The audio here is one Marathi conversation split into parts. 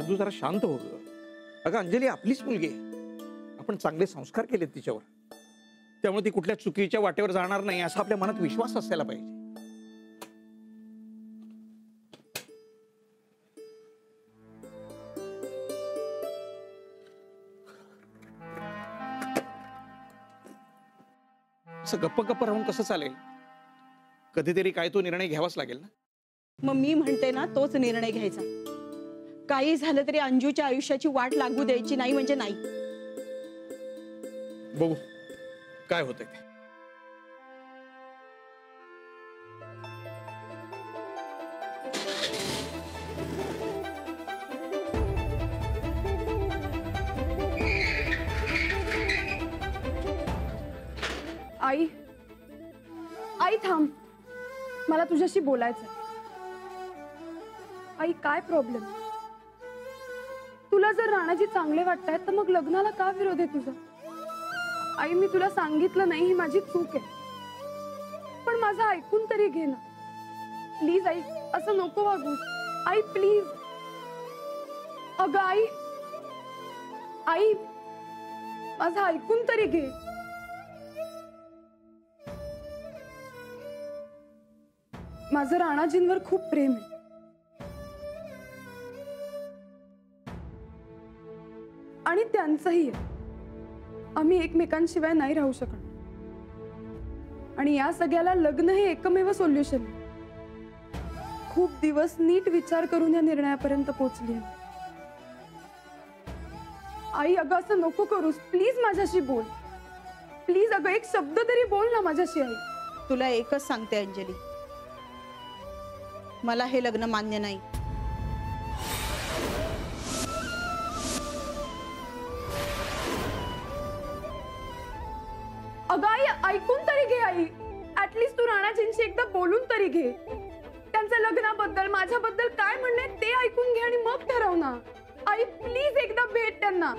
तू जरा शांत हो ग. अगं अंजली आपलीच मुलगी आहे, आपण चांगले संस्कार केलेत तिच्यावर, त्यामुळे ती कुठल्या चुकीच्या वाटेवर जाणार नाही असा आपल्या मनात विश्वास असायला पाहिजे. असं गप्प गप्प राहून कसं चालेल? कधीतरी काय तो निर्णय घ्यावाच लागेल ना. मग मी म्हणते ना तोच निर्णय घ्यायचा. काही झालं तरी अंजूच्या आयुष्याची वाट लागू द्यायची नाही म्हणजे नाही. बघू काय होतंय ते. आई आई थांब, मला तुझ्याशी बोलायचं. आई काय प्रॉब्लेम? तुला जर राणाजी चांगले वाटतायत तर मग लग्नाला का विरोध आहे तुझा? आई मी तुला सांगितलं नाही, ही माझी चूक आहे, पण माझं ऐकून तरी घे ना प्लीज. आई असं नको वागू आई, प्लीज. अगं आई आई माझं ऐकून तरी घे. माझं राणाजींवर खूप प्रेम आहे आणि त्यांचंही आहे. आम्ही एकमेकांशिवाय नाही राहू शकत आणि या सगळ्याला लग्न हे एकमेव सोल्युशन आहे. खूप दिवस नीट विचार करून या निर्णयापर्यंत पोहोचली आहे. आई अगं असं नको करूस प्लीज, माझ्याशी बोल प्लीज. अगं एक शब्द तरी बोल ना माझ्याशी. आई तुला एकच सांगते अंजली, मला हे लग्न मान्य नाही. अगं आई ऐकून तरी घे. आई ऍटलीस्ट तू राणाजींशी एकदा बोलून तरी घे. त्यांचं लग्नाबद्दल माझ्याबद्दल काय म्हणणे ते ऐकून घे आणि मग ठरव ना. आई प्लीज एकदा भेट त्यांना.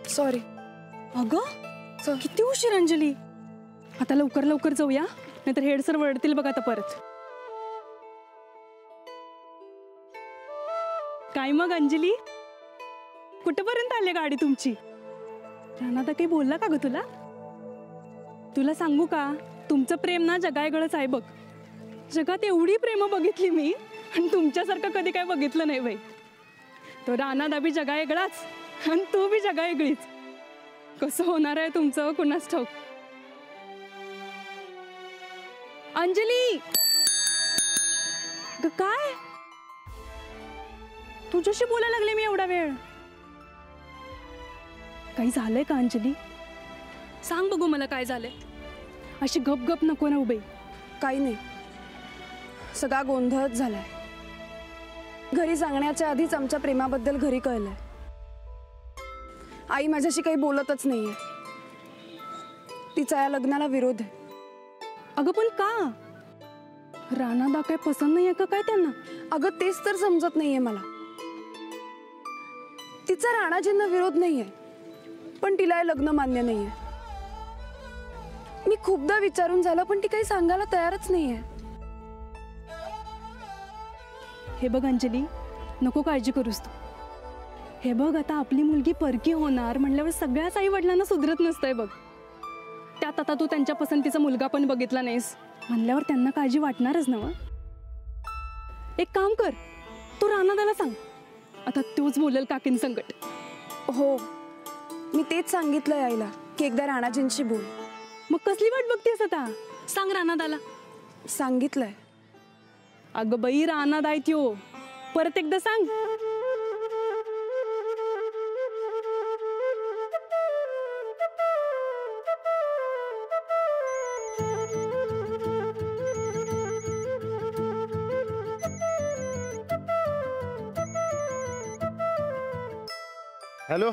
सॉरी. अगं किती उशीर अंजली, आता लवकर लवकर जाऊया नाहीतर हेड सर वरडतील बघ आता परत. काय मग अंजली, कुठपर्यंत आले गाडी तुमची? राणा काही बोलला का ग तुला? तुला सांगू का, तुमचं प्रेम ना जगायगळच आहे बघ. जगात एवढी प्रेम बघितली मी आणि तुमच्यासारखं कधी काय बघितलं नाही बाई. तो राणा दाबी जगायगळाच आणि तू बी जगायगळीच. कसं होणार आहे तुमचं कुणास ठाऊक. अंजली काय तुझ्याशी बोलायला लागले मी एवढा वेळ? काही झालंय का अंजली? सांग बघू मला काय झालंय. अशी गप गप नको ना उभे. काही नाही, सगळा गोंधळच झालाय. घरी सांगण्याच्या आधीच आमच्या प्रेमाबद्दल घरी कळलंय. आई माझ्याशी काही बोलतच नाहीये. तिचा या लग्नाला विरोध आहे. अगं पण का? राणादा काय पसंत नाहीये का काय त्यांना? अगं तेच तर समजत नाहीये मला. तिचा राणाजींना विरोध नाहीये, पण तिला हे लग्न मान्य नाहीये. मी खूपदा विचारून झालं पण ती काही सांगायला तयारच नाहीये. हे बघ अंजली, नको काळजी करूस तू. हे बघ आता आपली मुलगी परकी होणार म्हणल्यावर सगळ्याच आई वडिलांना सुधरत नसतंय बघ. त्यात आता तू त्यांच्या पसंतीचा मुलगा पण बघितला नाहीस म्हणल्यावर त्यांना काळजी वाटणारच ना. एक काम कर, तू राणादाला सांग, आता तोच बोलेल काकीन संकट. हो मी तेच सांगितलंय आईला की एकदा राणाजींशी बोल. मग कसली वाट बघतेस आता? सांग राणादाला. सांगितलंय. अगं बाई राणादा आहे त्यो, परत एकदा सांग. हॅलो.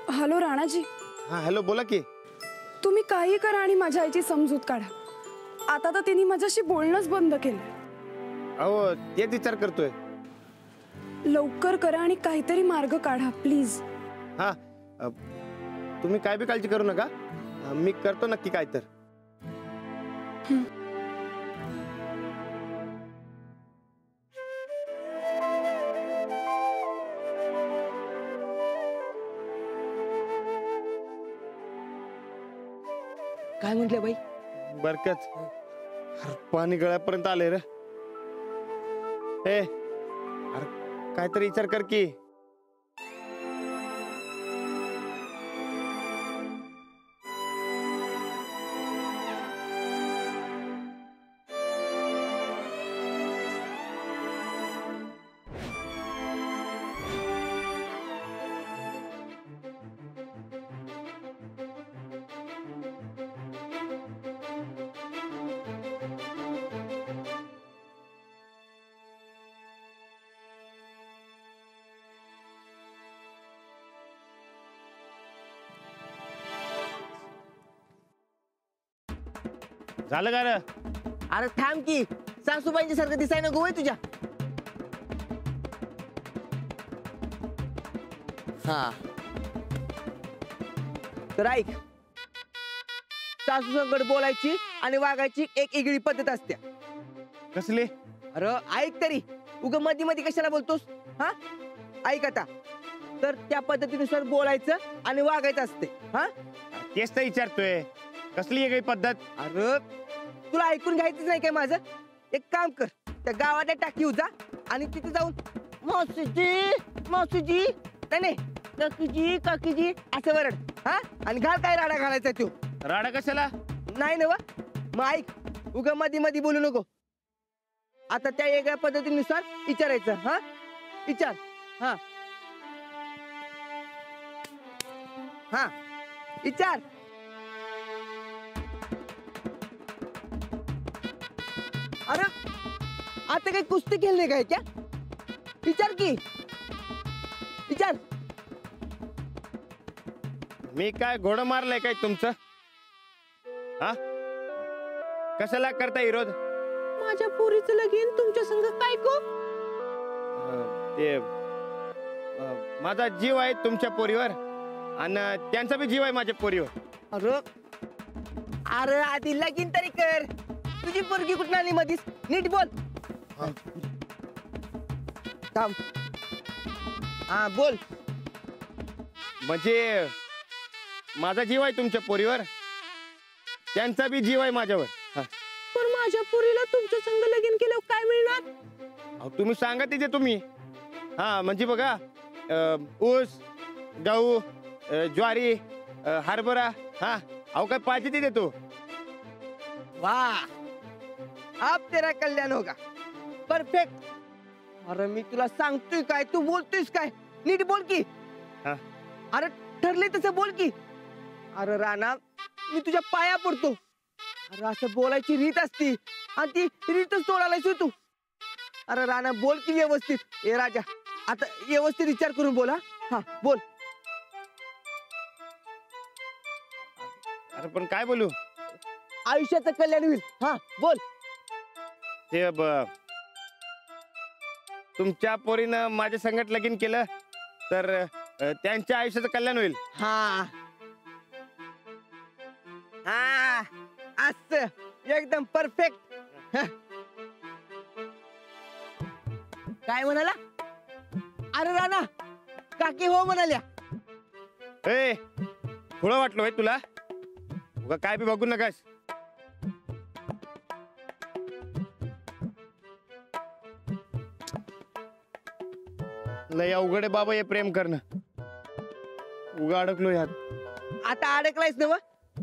हॅलो राणाजी. हां हॅलो, बोला की. तुम्ही काही करा आणि माझ्या आईची समजूत काढा. आता तर तिने माझ्याशी बोलणंच बंद केलं. अहो तेच विचार करतोय. लवकर करा आणि काहीतरी मार्ग काढा प्लीज. हा तुम्ही काय बी काळजी करू नका. मी करतो नक्की काय तर. काय म्हटले बाई? बरकच पाणी गळ्यापर्यंत आले रे. ए अरे काहीतरी विचार कर की. झालं का रे? अरे थांब की, सासूबाईंच्या सारखं दिसाय नको होय तुझ्या. हा तर ऐक, सासू संगड बोलायची आणि वागायची एक वेगळी पद्धत असते. कसली? अरे ऐक तरी, उग मध्ये मध्ये कशाला बोलतोस? हा ऐक आता, तर त्या पद्धतीनुसार बोलायचं आणि वागायचं असते. हा तेच तर विचारतोय, कसली वेगळी पद्धत? अरे तुला ऐकून घ्यायचंच नाही काय माझं? एक काम कर, त्या गावाच्या टाकीवर जा आणि तिथे जाऊन मावशीजी मावशीजी नाही काकीजी काकीजी असं वरड. हा आणि घाल काय राडा घालायचा तो. राडा कशाला? नाही ना मग ऐक, उगा मध्ये मध्ये बोलू नको. आता त्या वेगळ्या पद्धतीनुसार विचारायचं. हा विचार. हा हा विचार. अरे आता काही कुस्ती खेळणे काय क्या? विचार की विचार. मी काय घोडं मारलंय काय तुमचं? हा कशाला करता विरोध? माझ्या पोरीचं लगीन तुमच्या संग काय को? ते माझा जीव आहे तुमच्या पोरीवर आणि त्यांचा बी जीव आहे माझ्या पोरीवर. अरे अरे आधी लगीन तरी कर. तुझी पोरगी कुठं आली मधीच? नीट बोल. थांब. हा बोल. म्हणजे माझा जीव आहे तुमच्या पोरीवर, त्यांचा बी जीव आहे माझ्यावर. हा. पण माझ्या पोरीला तुमच्या संग लगीन केल्यावर काय मिळणार? अहो, तुम्ही सांगा तिथे तुम्ही. हा म्हणजे बघा, ऊस गहू ज्वारी हरभरा. हा अहो काय पाहिजे तिथे तू. वाह, अब तेरा कल्याण होगा. परफेक्ट. अरे मी तुला सांगतोय काय, तू बोलतोयस काय? नीट बोल की. हा. अरे ठरले तसं बोल की. अरे राणा, मी तुझ्या पाया पडतो. अरे असं बोलायची रीत असती आणि ती रीतच तोडायलायस तू. अरे राणा बोल की व्यवस्थित. ए राजा, आता व्यवस्थित विचार करून बोला. हा बोल. अरे पण काय बोलू? आयुष्याचं कल्याण होईल. हा बोल. ते तुमच्या पोरीनं माझ्या संगत लगीन केलं तर त्यांच्या आयुष्याचं कल्याण होईल. हा हा असं एकदम परफेक्ट. काय म्हणाला? अरे राणा, काकी हो म्हणाल्या. ए थोडं वाटलं होय तुला? उगा काय बी बघू नकास. लय अवघड आहे बाबा हे प्रेम करणं. उगा अडकलो यात. आता अडकलायस ना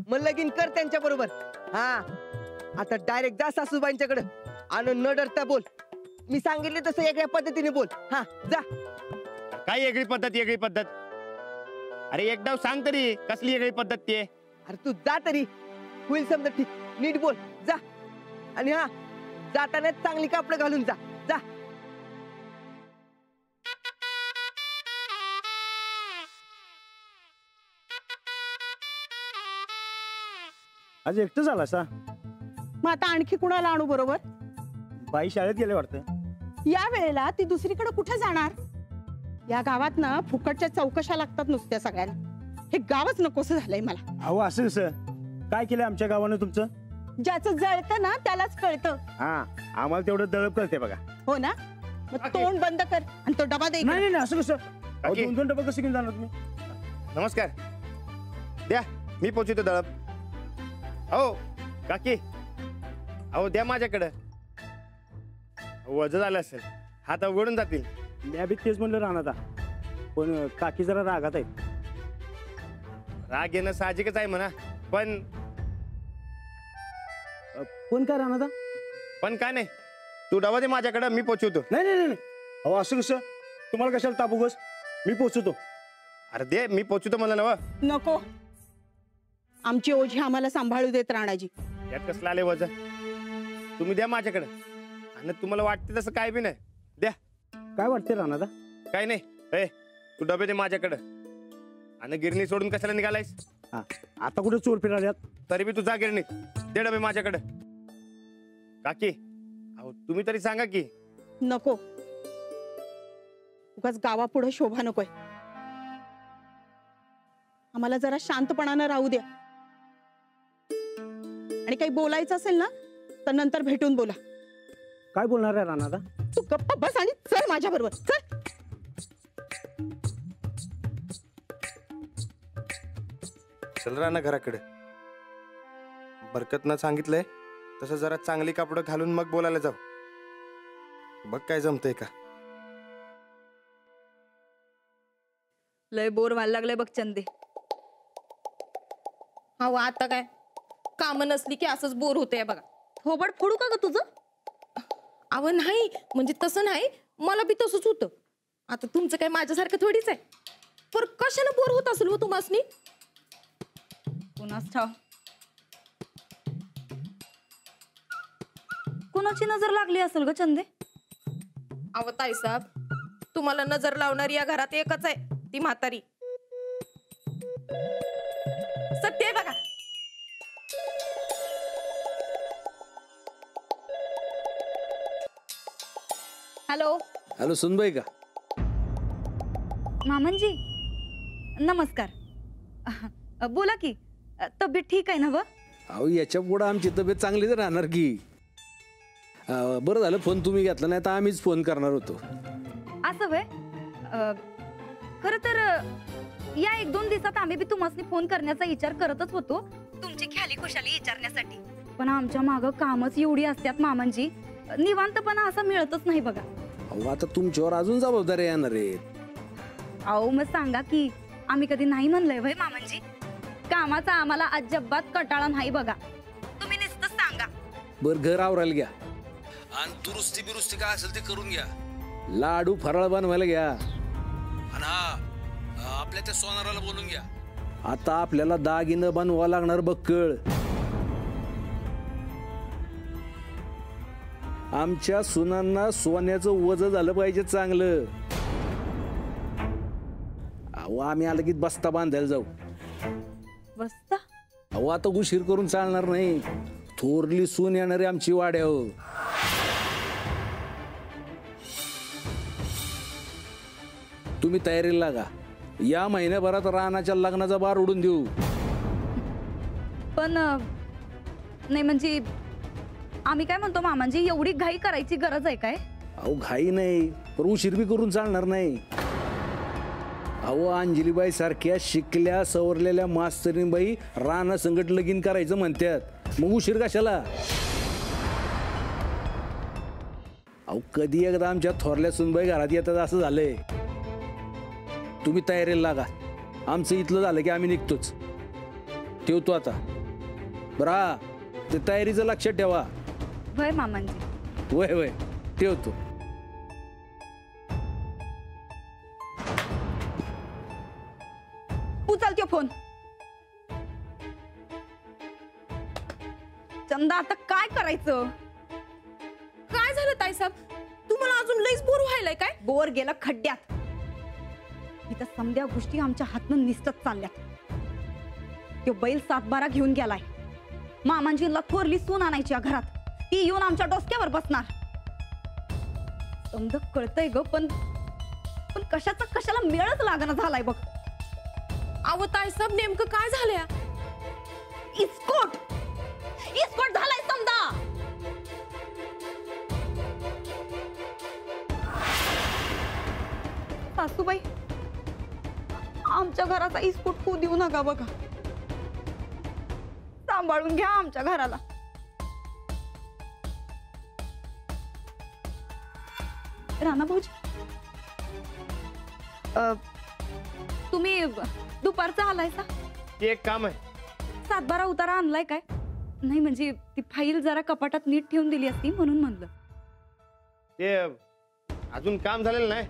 मग लगीन कर त्यांच्या बरोबर. हा आता डायरेक्ट जा सासूबाईंच्याकडे आणि न डरता बोल. मी सांगितले तसं वेगळ्या पद्धतीने बोल. हा जा. काय वेगळी पद्धत वेगळी पद्धत? अरे एकदा सांग तरी कसली वेगळी पद्धत ती आहे? अरे तू जा तरी, होईल समजा. ठीक, नीट बोल. जा. आणि हा जाताना चांगली कापड घालून जा. जा. आज एकटं झाला सा? मग आता आणखी कुणाला आणू बरोबर? बाई शाळेत गेले वाटतं. या वेळेला ती दुसरीकडे कुठे जाणार? या गावात ना फुकटच्या चौकशा लागतात नुसत्या सगळ्यांना. हे गावच नकोसं झालंय मला. अहो असं कसं? काय केलंय आमच्या गावानं तुमचं? ज्याचं जळतं ना त्यालाच कळतं. हा, आम्हाला तेवढं दळप कळते बघा. हो ना, मग तोंड बंद कर आणि तो डबा दे. नाही नाही असं कसं? अहो, 2-2 डबा कसं घेऊन जाणार तुम्ही? नमस्कार, द्या मी पोचवतो दळप. हो काकी, अहो द्या माझ्याकडं. वजन झालं असेल, हात अवघडून जातील. मी बी तेच म्हणलं राहणार, पण काकी जरा रागात आहेत. राग येणं साहजिकच आहे म्हणा, पण पण काय राहणार? पण काय नाही, तू डबा दे माझ्याकडं, मी पोचवतो. नाही नाही नाही, अहो असं कसं? तुम्हाला कशाला ताबुगस? मी पोचवतो. अरे दे, मी पोचवतो मला नव. नको, आमची ओझी आम्हाला सांभाळू देत राणाजी. यात कसलं आले वजन? तुम्ही द्या माझ्याकडं, आणि तुम्हाला वाटते तसं काय बी नाही, द्या. काय वाटते राहणार? काय नाही. ए, तू डबे दे माझ्याकडं. आणि गिरणी सोडून कशाला निघालायस? हा, आता कुठे चोर फिराल्यात? तरी बी तू जा गिरणीत, दे डबे माझ्याकडं. काकी, अहो तुम्ही तरी सांगा की. नको, उगाच गावापुढे शोभा नकोय. आम्हाला जरा शांतपणानं राहू द्या. आणि काही बोलायचं असेल ना तर नंतर भेटून बोला. काय बोलणार आहे राहणार? तू गप्प बस आणि चल माझ्या बरोबर. चल. चल राणा घराकडे. बरकतनं सांगितलंय तसं जरा चांगली कापडं घालून मग बोलायला जाऊ. बघ काय जमतंय का. लय बोर व्हायला लागलंय बघ चंदे. अहो आता काय काम नसली की असंच बोर होतंय बघा. थोबड फोडू का ग तुझं? अहो नाही, म्हणजे तसं नाही, मला बी तसंच होतं. आता तुमचं काय माझ्यासारखं थोडीच आहे. पर कशाला बोर होत असेल हो तुम्हासनी? कुणाच ठाव. कुणाची नजर लागली असेल ग चंदे? अहो ताईसाहेब, तुम्हाला नजर लावणारी या घरात एकच आहे, ती म्हातारी. सत्य आहे बघा. हॅलो हॅलो, सुनबाई का? मामनजी नमस्कार. बोला की, तब्येत ठीक आहे ना? व अहो याच्या पुढं आमची तब्येत चांगलीच राहणार की. बरं झालं फोन तुम्ही घेतला, नाही तर आम्हीच फोन करणार होतो. असं वय. खरं तर या 1-2 दिवसात आम्ही बी तुम्हाला फोन करण्याचा विचार करतच होतो, तुमची ख्याली खुशाली विचारण्यासाठी. पण आमच्या मागं कामच एवढी असतात मामनजी, निवांतपणा असा मिळतच नाही बघा. अहो आता तुमच्यावर अजून जबाबदारी येणार आहेत. अहो मग सांगा की, आम्ही कधी नाही म्हणलंय वय मामनजी? कामाचा आम्हाला अजिबात कटाळा नाही बघा, तुम्ही नुसतं सांगा. बरं घर आवरायला घ्या, आणि दुरुस्ती बिरुस्ती काय असेल ते करून घ्या. लाडू फराळ बनवायला घ्या, आणि हा आपल्या त्या सोनाराला बोलून घ्या. आता आपल्याला दागिनं बनवा लागणार बघ कळ. आमच्या सुनांना सोन्याचं वज झालं पाहिजे चांगलं. अहो आम्ही आलं की बस्ता बांधायला जाऊ. बस्ता? अहो आता उशीर करून चालणार नाही, थोरली सून येणारी आमची वाड्यावर. तुम्ही तयारीला लागा, या महिन्याभरात रानाच्या लग्नाचा बार उडून देऊ. पण नाही म्हणजे आम्ही काय म्हणतो मामांजी, एवढी घाई करायची गरज आहे काय? अहो घाई नाही, पण उशीर बी करून चालणार नाही. अहो अंजलीबाई सारख्या शिकल्या सवरलेल्या मास्तरीनबाई राणा संकट लगीन करायचं म्हणतात, मग उशीर कशाला? अहो कधी एकदा आमच्या थोरल्या सुनबाई घरात येतात असं झालंय. तुम्ही तयारीला लागा, आमचं इथलं झालं की आम्ही निघतोच. ठेवतो आता बरा, ते तयारीचं लक्षात ठेवा. वय मामांजी. वय वय ठेवतो. उचलतो फोन. चंदा आता काय करायचं? काय झालं ताईसाहेब? तुम्हाला अजून लईच बोर व्हायलाय काय? बोर गेला खड्ड्यात. इथं समध्या गोष्टी आमच्या हातनं निसटत चालल्यात. तो बैल 7-12 घेऊन गेलाय. मामांजीला थोरली सून आणायची या घरात, ती येऊन आमच्या डोसक्यावर बसणार. समजा कळतंय ग, पण पण कशाचा कशाला मेळच लागना झालाय बघ. अहो ताईसाहेब नेमकं काय झालंय? इस्कोट इस्कोट झालाय समजा. सासूबाई, आमच्या घराचा इस्कोट होऊ देऊ नका बघा. सांभाळून घ्या आमच्या घराला. राणा भाऊजी, तुम्ही दुपारचा आलाय का? ते एक काम आहे. 7-12 उतारा आणलाय काय? नाही म्हणजे ती फाईल जरा कपाटात नीट ठेवून दिली असती म्हणून म्हणलं. ते अजून काम झालेलं नाही,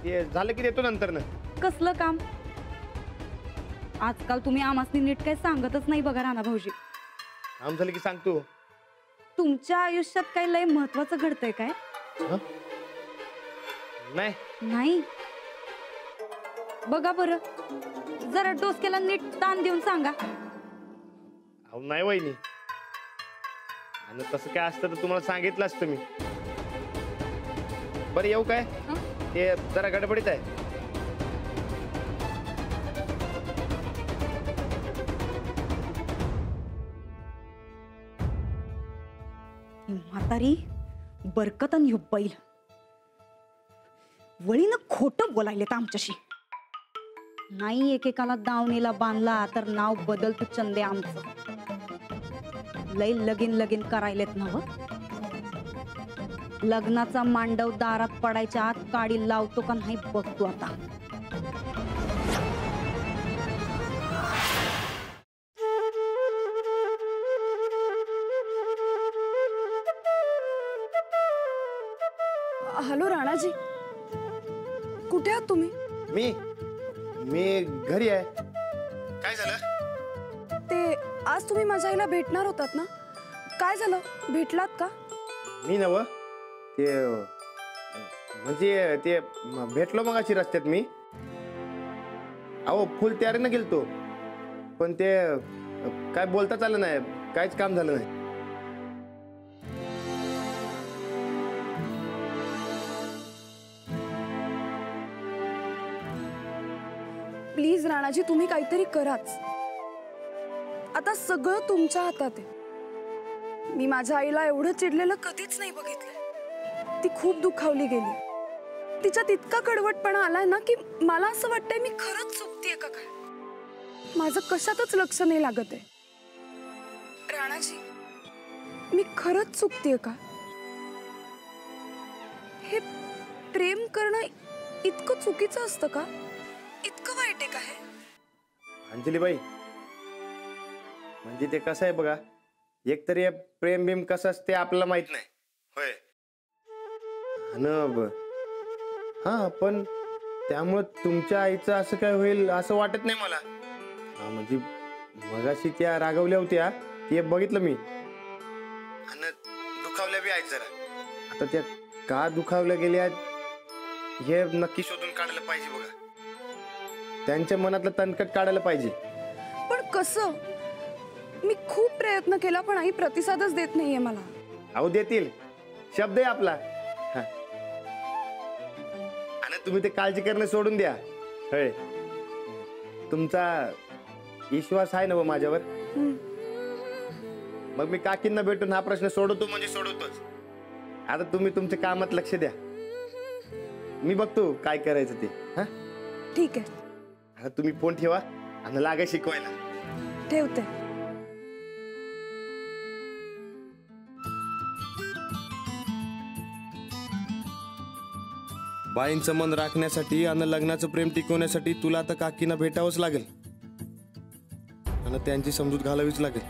ते झालं की देतो नंतर ना. कसलं काम? आजकाल तुम्ही आमासनी नीट काही सांगतच नाही बघा राणा भाऊजी. काम झालं की सांगतो. तुमच्या आयुष्यात काही लय महत्वाचं घडतंय काय? नाही नाही. बघा बरं, जरा डोसक्याला नीट ताण देऊन सांगा. अहो नाही वहिनी, आणि तसं काय असतं तर तुम्हाला सांगितलं असतं मी. बरं येऊ काय? ते जरा गडबडीत आहे. म्हातारी बरकत आणि बैल वळीनं खोटं बोलायलेत आमच्याशी. नाही एकेकाला दावणीला बांधला तर नाव बदलतो चंदे आमचं. लय लगीन लगीन करायलेत नव. लग्नाचा मांडव दारात पडायच्या आत काडी लावतो का नाही बघतो आता. हॅलो राणाजी, कुठे आहात तुम्ही? मी घरी आहे. काय झालं? ते आज तुम्ही माझ्या आईला भेटणार होतात ना, काय झालं? भेटलात का? मी नव ते म्हणजे ते भेटलो मग अशी रस्त्यात मी. अहो फुल तयारीनं गेलतो, पण ते काय बोलताच आलं नाही, काहीच काम झालं नाही. प्लीज राणाजी, तुम्ही काहीतरी कराच. आता सगळं तुमच्या हातात आहे. मी माझ्या आईला एवढं चिडलेलं कधीच नाही बघितलं. ती खूप दुखावली गेली. तिच्यात इतका कडवटपणा आलाय ना की मला असं वाटतंय मी खरंच चुकतेय का काय. माझं कशातच लक्ष नाही लागत आहे. राणाजी, मी खरंच चुकतेय का? हे प्रेम करणं इतकं चुकीचं असतं का? इतकं वाईट आहे का हे? अंजलीबाई, म्हणजे ते कसं आहे बघा, एकतरी प्रेम बिम कसं असते आपल्याला माहित नाही होय. हा पण त्यामुळे तुमच्या आईचं असं काय होईल असं वाटत नाही मला. म्हणजे मगाशी त्या रागवल्या होत्या, ते बघितलं मी, आणि दुखावल्या बी आहेत जरा. आता त्या का दुखावल्या गेल्या हे नक्की शोधून काढलं पाहिजे बघा. त्यांच्या मनातलं तणकट काढायला पाहिजे. पण कसं? मी खूप प्रयत्न केला पण आई प्रतिसादच देत नाहीये मला. अहो देतील, शब्द आहे आपला. आणि तुम्ही ते काळजी करणं सोडून द्या. होय, तुमचा विश्वास आहे ना व माझ्यावर? मग मी काकींना भेटून हा प्रश्न सोडवतो म्हणजे सोडवतोच. आता तुम्ही तुमच्या कामात लक्ष द्या, मी बघतो काय करायचं ते. हा ठीक आहे. आता तुम्ही फोन ठेवा आणि लागा शिकवायला. ठेवते. बाईंचं मन राखण्यासाठी आणि लग्नाचं प्रेम टिकवण्यासाठी तुला आता काकींना भेटावंच लागेल आणि त्यांची समजूत घालावीच लागेल.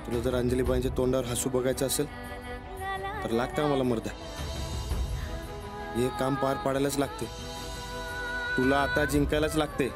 तुला जर अंजलीबाईंच्या तोंडावर हसू बघायचं असेल तर लागतं मला मर्दा. हे काम पार पाडायलाच लागते. तुला आता जिंकायलाच लागते.